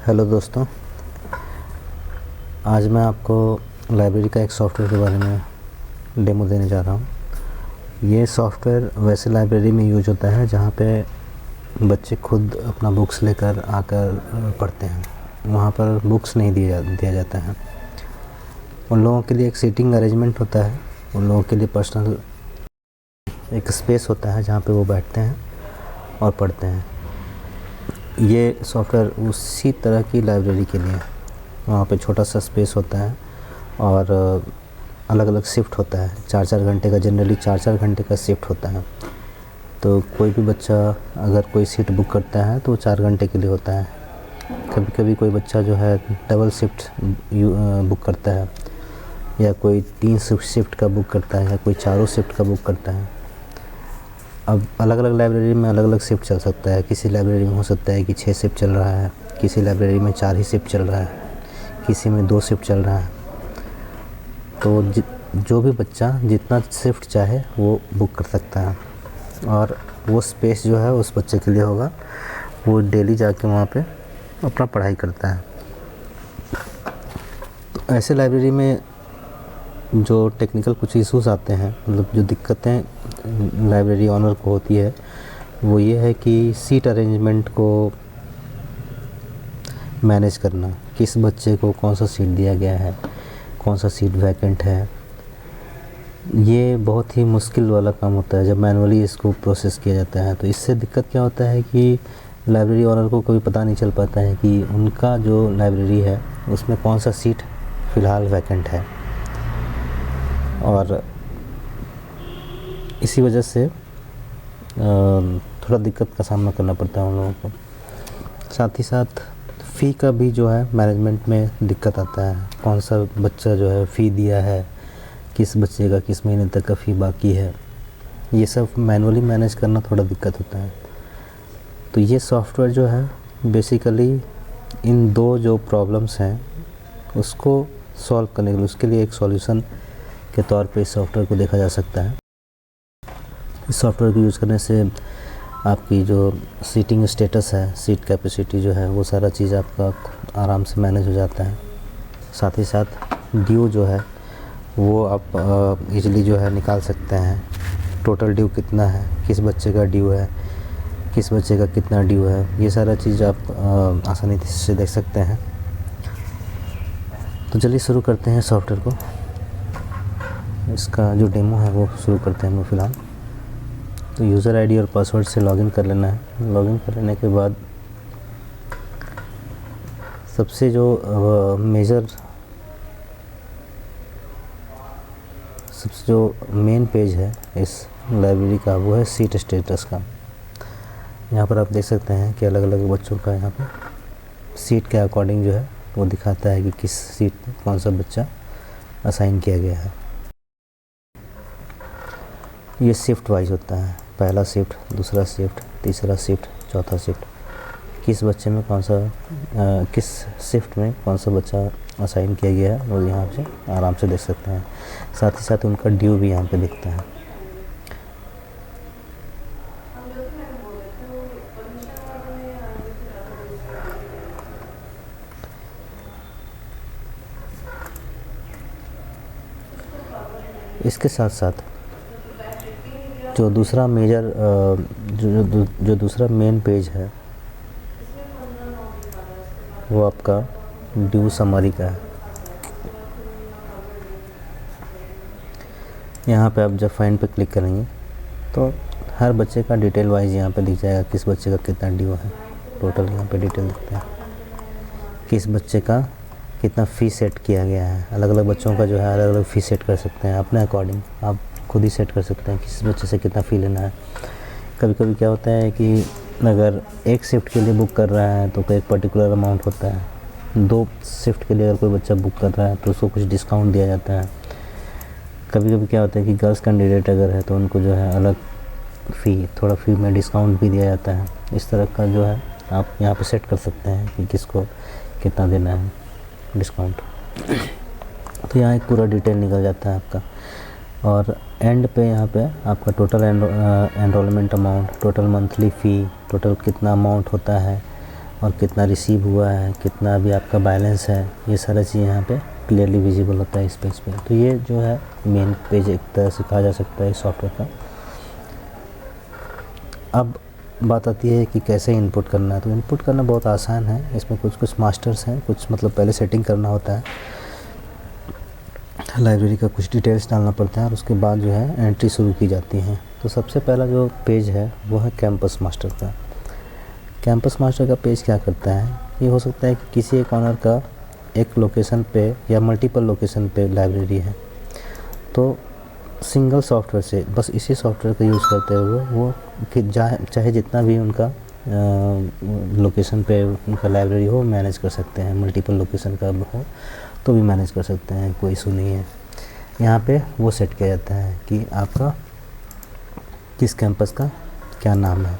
Hello दोस्तों, आज मैं आपको लाइब्रेरी का एक सॉफ़्टवेयर के बारे में डेमो देने जा रहा हूँ। ये सॉफ़्टवेयर वैसे लाइब्रेरी में यूज होता है जहाँ पे बच्चे खुद अपना बुक्स लेकर आकर पढ़ते हैं। वहाँ पर बुक्स नहीं दिया जाता है। उन लोगों के लिए एक सीटिंग अरेंजमेंट होता है, उन लोगों के लिए पर्सनल एक स्पेस होता है जहाँ पे वो बैठते हैं और पढ़ते हैं। ये सॉफ्टवेयर उसी तरह की लाइब्रेरी के लिए है। वहाँ पे छोटा सा स्पेस होता है और अलग अलग शिफ्ट होता है। 4-4 घंटे का, जनरली 4-4 घंटे का शिफ्ट होता है। तो कोई भी बच्चा अगर कोई सीट बुक करता है तो वो 4 घंटे के लिए होता है। कभी कभी कोई बच्चा जो है डबल शिफ्ट बुक करता है, या कोई 3 शिफ्ट का बुक करता है, या कोई 4 शिफ्ट का बुक करता है। अब अलग अलग लाइब्रेरी में अलग अलग शिफ्ट चल सकता है। किसी लाइब्रेरी में हो सकता है कि 6 शिफ्ट चल रहा है, किसी लाइब्रेरी में 4 ही शिफ्ट चल रहा है, किसी में 2 शिफ्ट चल रहा है। तो जो भी बच्चा जितना शिफ्ट चाहे वो बुक कर सकता है, और वो स्पेस जो है उस बच्चे के लिए होगा। वो डेली जाके वहाँ पे अपना पढ़ाई करता है। तो ऐसे लाइब्रेरी में जो टेक्निकल कुछ इश्यूज़ आते हैं, मतलब जो दिक्कतें लाइब्रेरी ऑनर को होती है, वो ये है कि सीट अरेंजमेंट को मैनेज करना। किस बच्चे को कौन सा सीट दिया गया है, कौन सा सीट वैकेंट है, ये बहुत ही मुश्किल वाला काम होता है जब मैनुअली इसको प्रोसेस किया जाता है। तो इससे दिक्कत क्या होता है कि लाइब्रेरी ऑनर को कभी पता नहीं चल पाता है कि उनका जो लाइब्रेरी है उसमें कौन सा सीट फ़िलहाल वैकेंट है, और इसी वजह से थोड़ा दिक्कत का सामना करना पड़ता है उन लोगों को। साथ ही साथ फ़ी का भी जो है मैनेजमेंट में दिक्कत आता है। कौन सा बच्चा जो है फ़ी दिया है, किस बच्चे का किस महीने तक का फ़ी बाकी है, ये सब मैनुअली मैनेज करना थोड़ा दिक्कत होता है। तो ये सॉफ्टवेयर जो है बेसिकली इन दो जो प्रॉब्लम्स हैं उसको सॉल्व करने के लिए, उसके लिए एक सॉल्यूशन के तौर पे इस सॉफ्टवेयर को देखा जा सकता है। इस सॉफ्टवेयर को यूज़ करने से आपकी जो सीटिंग स्टेटस है, सीट कैपेसिटी जो है, वो सारा चीज़ आपका आराम से मैनेज हो जाता है। साथ ही साथ ड्यू जो है वो आप इजीली जो है निकाल सकते हैं। टोटल ड्यू कितना है, किस बच्चे का ड्यू है, किस बच्चे का कितना ड्यू है, ये सारा चीज़ आप आसानी से देख सकते हैं। तो चलिए शुरू करते हैं सॉफ्टवेयर को। इसका जो डेमो है वो शुरू करते हैं हम फ़िलहाल। तो यूज़र आईडी और पासवर्ड से लॉगिन कर लेना है। लॉगिन कर लेने के बाद सबसे जो मेन पेज है इस लाइब्रेरी का, वो है सीट स्टेटस का। यहाँ पर आप देख सकते हैं कि अलग अलग बच्चों का यहाँ पे सीट के अकॉर्डिंग जो है वो दिखाता है कि किस सीट में कौन सा बच्चा असाइन किया गया है। ये शिफ्ट वाइज होता है, पहला शिफ्ट, दूसरा शिफ्ट, तीसरा शिफ्ट, चौथा शिफ्ट। किस बच्चे में कौन सा किस शिफ्ट में कौन सा बच्चा असाइन किया गया है वो यहाँ से आराम से देख सकते हैं। साथ ही साथ उनका ड्यू भी यहाँ पे दिखता है। इसके साथ साथ जो दूसरा मेजर जो दूसरा मेन पेज है वो आपका ड्यू समरी का है। यहाँ पे आप जब फाइंड पे क्लिक करेंगे तो हर बच्चे का डिटेल वाइज यहाँ पे दिख जाएगा, किस बच्चे का कितना ड्यू है। टोटल यहाँ पे डिटेल दिखता है, किस बच्चे का कितना फ़ी सेट किया गया है। अलग अलग बच्चों का जो है अलग अलग फ़ी सेट कर सकते हैं अपने अकॉर्डिंग। आप खुद ही सेट कर सकते हैं किस बच्चे से कितना फ़ी लेना है। कभी कभी क्या होता है कि अगर एक शिफ्ट के लिए बुक कर रहा है तो कोई एक पर्टिकुलर अमाउंट होता है। 2 शिफ्ट के लिए अगर कोई बच्चा बुक कर रहा है तो उसको कुछ डिस्काउंट दिया जाता है। कभी कभी क्या होता है कि गर्ल्स कैंडिडेट अगर है तो उनको जो है अलग थोड़ा फ़ी में डिस्काउंट भी दिया जाता है। इस तरह का जो है आप यहाँ पे सेट कर सकते हैं कि किसको कितना देना है डिस्काउंट। तो यहाँ एक पूरा डिटेल निकल जाता है आपका, और एंड पे यहाँ पे आपका total enrolment amount, total monthly fee, total कितना अमाउंट होता है, और कितना रिसीव हुआ है, कितना अभी आपका बैलेंस है, ये सारा चीज़ यहाँ पे क्लियरली विजिबल होता है इस पेज पे। तो ये जो है मेन पेज एक तरह से कहा जा सकता है इस सॉफ्टवेयर का। अब बात आती है कि कैसे इनपुट करना है। तो इनपुट करना बहुत आसान है, इसमें कुछ मास्टर्स हैं, कुछ मतलब पहले सेटिंग करना होता है, लाइब्रेरी का कुछ डिटेल्स डालना पड़ता है और उसके बाद जो है एंट्री शुरू की जाती है। तो सबसे पहला जो पेज है वो है कैंपस मास्टर का। कैंपस मास्टर का पेज क्या करता है, ये हो सकता है कि किसी एक ऑनर का एक लोकेशन पे या मल्टीपल लोकेशन पे लाइब्रेरी है, तो सिंगल सॉफ्टवेयर से बस इसी सॉफ्टवेयर का यूज़ करते हुए वो चाहे जितना भी उनका लोकेशन पे उनका लाइब्रेरी हो मैनेज कर सकते हैं। मल्टीपल लोकेशन का हो तो भी मैनेज कर सकते हैं, कोई इशू नहीं है। यहाँ पे वो सेट किया जाता है कि आपका किस कैंपस का क्या नाम है,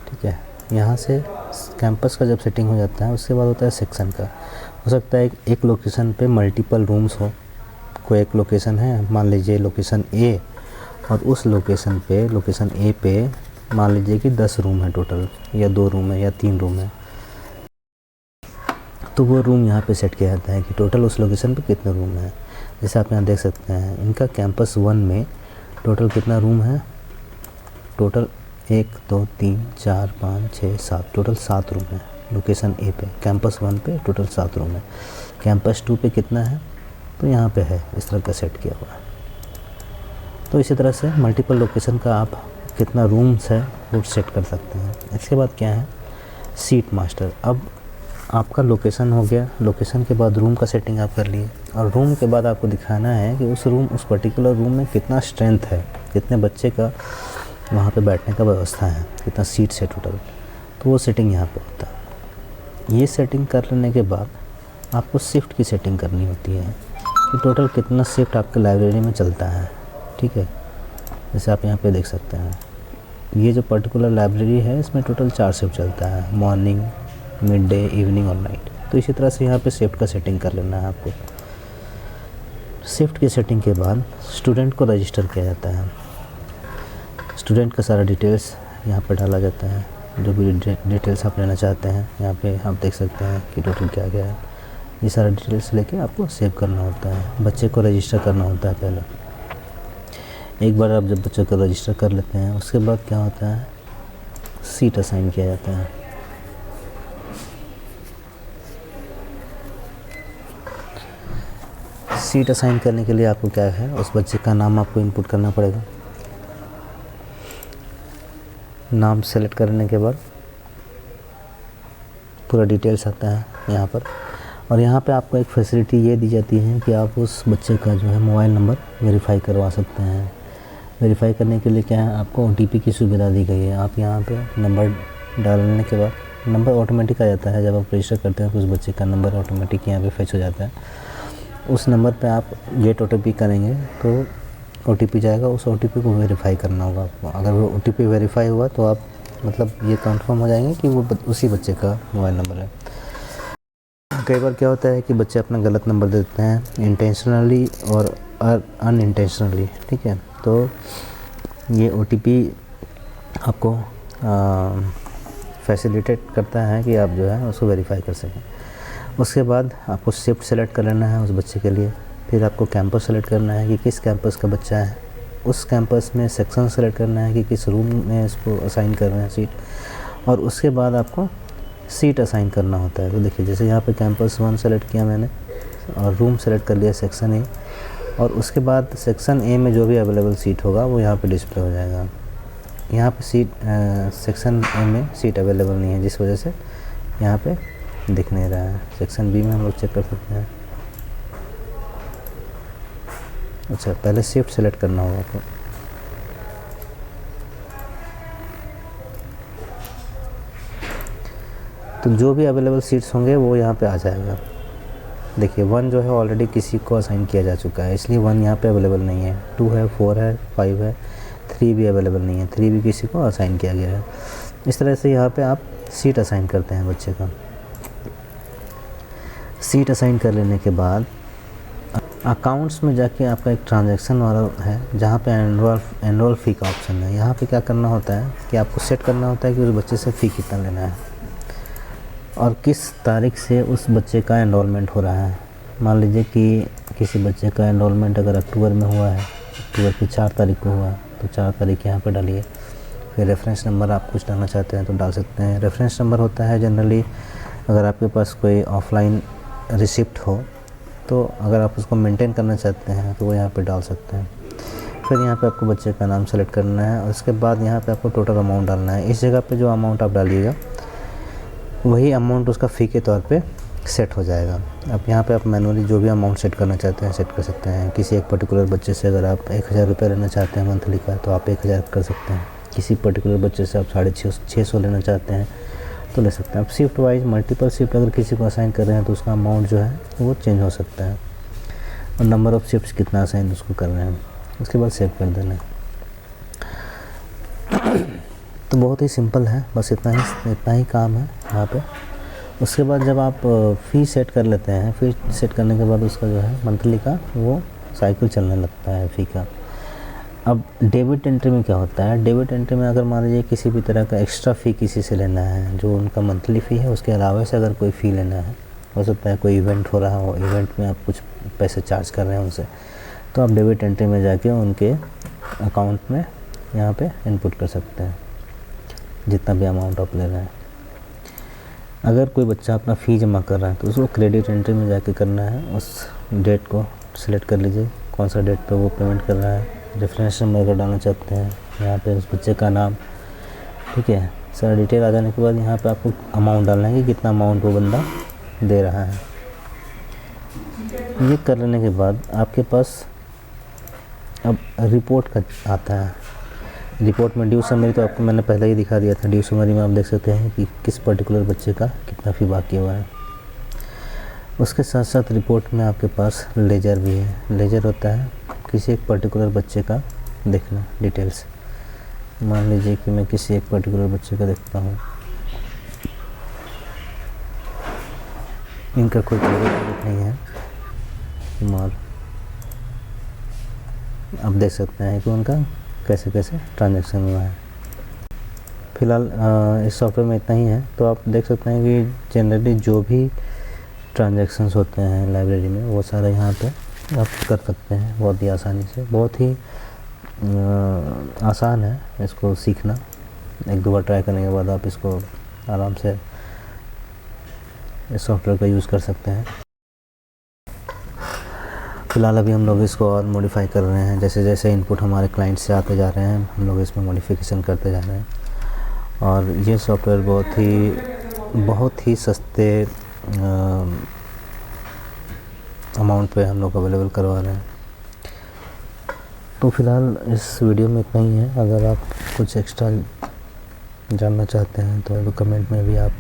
ठीक है। यहाँ से कैंपस का जब सेटिंग हो जाता है उसके बाद होता है सेक्शन का। हो सकता है एक लोकेशन पे मल्टीपल रूम्स हो, कोई एक लोकेशन है, मान लीजिए लोकेशन ए, और उस लोकेशन पे लोकेशन ए पे मान लीजिए कि 10 रूम है टोटल, या 2 रूम है या 3 रूम है, तो वो रूम यहाँ पे सेट किया जाता है कि टोटल उस लोकेशन पे कितने रूम हैं। जैसे आप यहाँ देख सकते हैं इनका कैंपस 1 में टोटल कितना रूम है, टोटल 1 2 3 4 5 6 7, टोटल 7 रूम है लोकेशन ए पे। कैंपस 1 पे टोटल 7 रूम है। कैंपस 2 पे कितना है, तो यहाँ पे है, इस तरह का सेट किया हुआ है। तो इसी तरह से मल्टीपल लोकेशन का आप कितना रूम्स है वो सेट कर सकते हैं। इसके बाद क्या है, सीट मास्टर। अब आपका लोकेशन हो गया, लोकेशन के बाद रूम का सेटिंग आप कर लिए, और रूम के बाद आपको दिखाना है कि उस पर्टिकुलर रूम में कितना स्ट्रेंथ है, कितने बच्चे का वहाँ पे बैठने का व्यवस्था है, कितना सीट्स है टोटल। तो वो सेटिंग यहाँ पे होता है। ये सेटिंग कर लेने के बाद आपको शिफ्ट की सेटिंग करनी होती है कि टोटल कितना शिफ्ट आपके लाइब्रेरी में चलता है, ठीक है। जैसे आप यहाँ पे देख सकते हैं ये जो पर्टिकुलर लाइब्रेरी है इसमें टोटल 4 शिफ्ट चलता है, मॉर्निंग, मिड डे, इवनिंग और नाइट। तो इसी तरह से यहाँ पे शिफ्ट का सेटिंग कर लेना है आपको। शिफ्ट की सेटिंग के बाद स्टूडेंट को रजिस्टर किया जाता है। स्टूडेंट का सारा डिटेल्स यहाँ पर डाला जाता है, जो भी डिटेल्स आप लेना चाहते हैं यहाँ पे आप देख सकते हैं कि टोटल क्या क्या है। ये सारा डिटेल्स लेके आपको सेव करना होता है। बच्चे को रजिस्टर करना होता है पहले। एक बार आप जब बच्चे को रजिस्टर कर लेते हैं उसके बाद क्या होता है, सीट असाइन किया जाता है। सीट असाइन करने के लिए आपको क्या है, उस बच्चे का नाम आपको इनपुट करना पड़ेगा। नाम सेलेक्ट करने के बाद पूरा डिटेल्स आता है यहाँ पर, और यहाँ पे आपको एक फैसिलिटी ये दी जाती है कि आप उस बच्चे का जो है मोबाइल नंबर वेरीफाई करवा सकते हैं। वेरीफाई करने के लिए क्या है, आपको OTP की सुविधा दी गई है। आप यहाँ पे नंबर डालने के बाद नंबर ऑटोमेटिक आ जाता है। जब आप रजिस्टर करते हैं तो उस बच्चे का नंबर ऑटोमेटिक यहाँ पे फेच हो जाता है। उस नंबर पे आप गेट OTP करेंगे तो OTP जाएगा, उस OTP को वेरीफाई करना होगा आपको। अगर वो OTP वेरीफाई हुआ तो आप मतलब ये कंफर्म हो जाएंगे कि वो उसी बच्चे का मोबाइल नंबर है। कई बार क्या होता है कि बच्चे अपना गलत नंबर दे देते हैं, इंटेंशनली और अनइंटेंशनली, ठीक है। तो ये OTP आपको फैसिलिटेट करता है कि आप जो है उसको वेरीफाई कर सकें। उसके बाद आपको शिफ्ट सेलेक्ट कर लेना है उस बच्चे के लिए। फिर आपको कैंपस सेलेक्ट करना है कि किस कैंपस का बच्चा है। उस कैंपस में सेक्शन सेलेक्ट करना है कि किस रूम में इसको असाइन कर रहे हैं सीट, और उसके बाद आपको सीट असाइन करना होता है। तो देखिए जैसे यहाँ पे कैंपस 1 सेलेक्ट किया मैंने और रूम सेलेक्ट कर लिया सेक्शन ए, और उसके बाद सेक्शन ए में जो भी अवेलेबल सीट होगा वो यहाँ पे डिस्प्ले हो जाएगा। यहाँ पे सेक्शन ए में सीट अवेलेबल नहीं है, जिस वजह से यहाँ पे दिख नहीं रहा है। सेक्शन बी में हम लोग चेक कर सकते हैं। अच्छा, पहले शिफ्ट सेलेक्ट करना होगा आपको। तो जो भी अवेलेबल सीट्स होंगे वो यहाँ पे आ जाएगा। देखिए 1 जो है ऑलरेडी किसी को असाइन किया जा चुका है, इसलिए 1 यहाँ पे अवेलेबल नहीं है। 2 है, 4 है, 5 है, 3 भी अवेलेबल नहीं है। 3 भी किसी को असाइन किया गया है। इस तरह से यहाँ पे आप सीट असाइन करते हैं बच्चे का। सीट असाइन कर लेने के बाद अकाउंट्स में जाके आपका एक ट्रांजैक्शन वाला है जहाँ पे एनरोल फ़ी का ऑप्शन है। यहाँ पे क्या करना होता है कि आपको सेट करना होता है कि उस बच्चे से फ़ी कितना लेना है। और किस तारीख से उस बच्चे का एनरोलमेंट हो रहा है। मान लीजिए कि किसी बच्चे का एनरोलमेंट अगर अक्टूबर में हुआ है, अक्टूबर की 4 तारीख को हुआ, तो 4 तारीख यहाँ पे डालिए। फिर रेफरेंस नंबर आप कुछ डालना चाहते हैं तो डाल सकते हैं। रेफरेंस नंबर होता है जनरली अगर आपके पास कोई ऑफलाइन रिसिप्ट हो, तो अगर आप उसको मेंटेन करना चाहते हैं तो वो यहाँ पे डाल सकते हैं। फिर यहाँ पे आपको बच्चे का नाम सेलेक्ट करना है और उसके बाद यहाँ पे आपको टोटल अमाउंट डालना है। इस जगह पे जो अमाउंट आप डालिएगा वही अमाउंट उसका फ़ी के तौर पे सेट हो जाएगा। अब यहाँ पे आप मैनुअली जो भी अमाउंट सेट करना चाहते हैं सेट कर सकते हैं। किसी एक पर्टिकुलर बच्चे से अगर आप 1000 रुपये लेना चाहते हैं मंथली का, तो आप 1000 कर सकते हैं। किसी पर्टिकुलर बच्चे से आप 650 लेना चाहते हैं तो ले सकते हैं। आप शिफ्ट वाइज मल्टीपल शिफ्ट अगर किसी को असाइन कर रहे हैं तो उसका अमाउंट जो है वो चेंज हो सकता है, और नंबर ऑफ़ शिफ्ट्स कितना असाइन उसको कर रहे हैं, उसके बाद सेव कर देना। तो बहुत ही सिंपल है, बस इतना ही काम है यहाँ पे। उसके बाद जब आप फ़ी सेट कर लेते हैं, फ़ी सेट करने के बाद उसका जो है मंथली का वो साइकिल चलने लगता है फ़ी का। अब डेबिट एंट्री में क्या होता है, डेबिट एंट्री में अगर मान लीजिए किसी भी तरह का एक्स्ट्रा फ़ी किसी से लेना है, जो उनका मंथली फ़ी है उसके अलावा से अगर कोई फ़ी लेना है, हो सकता है कोई इवेंट हो रहा हो, इवेंट में आप कुछ पैसे चार्ज कर रहे हैं उनसे, तो आप डेबिट एंट्री में जाके उनके अकाउंट में यहाँ पे इनपुट कर सकते हैं जितना भी अमाउंट आप ले रहे हैं। अगर कोई बच्चा अपना फ़ी जमा कर रहा है तो उसको क्रेडिट एंट्री में जाके करना है। उस डेट को सिलेक्ट कर लीजिए कौन सा डेट पे वो पेमेंट कर रहा है। रेफरेंस नंबर अगर डालना चाहते हैं, यहाँ पे उस बच्चे का नाम, ठीक है। सारा डिटेल आ जाने के बाद यहाँ पे आपको अमाउंट डालना है कि कितना अमाउंट वो बंदा दे रहा है। ये कर लेने के बाद आपके पास अब रिपोर्ट का आता है। रिपोर्ट में ड्यू समरी तो आपको मैंने पहले ही दिखा दिया था। ड्यू समरी में आप देख सकते हैं कि किस पर्टिकुलर बच्चे का कितना फ़ी बाकी हुआ है। उसके साथ साथ रिपोर्ट में आपके पास लेजर भी है। लेजर होता है किसी एक पर्टिकुलर बच्चे का देखना डिटेल्स। मान लीजिए कि मैं किसी एक पर्टिकुलर बच्चे का देखता हूँ, इनका कोई क्रेडिट नहीं है, और आप देख सकते हैं कि उनका कैसे कैसे ट्रांजैक्शन हुआ है। फ़िलहाल इस सॉफ्टवेयर में इतना ही है। तो आप देख सकते हैं कि जनरली जो भी ट्रांजैक्शंस होते हैं लाइब्रेरी में वो सारा यहाँ पे आप कर सकते हैं बहुत ही आसानी से। बहुत ही आसान है इसको सीखना। एक दो बार ट्राई करने के बाद आप इसको आराम से इस सॉफ्टवेयर का यूज़ कर सकते हैं। फ़िलहाल अभी हम लोग इसको और मॉडिफाई कर रहे हैं। जैसे जैसे इनपुट हमारे क्लाइंट से आते जा रहे हैं हम लोग इसमें मॉडिफिकेशन करते जा रहे हैं। और ये सॉफ्टवेयर बहुत ही सस्ते अमाउंट पे हम लोग अवेलेबल करवा रहे हैं। तो फ़िलहाल इस वीडियो में इतना ही है। अगर आप कुछ एक्स्ट्रा जानना चाहते हैं तो कमेंट में भी आप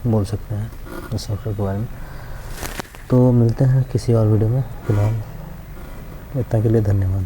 बोल सकते हैं इस सॉफ्टवेयर के बारे में। तो मिलते हैं किसी और वीडियो में। फ़िलहाल इतना के लिए धन्यवाद।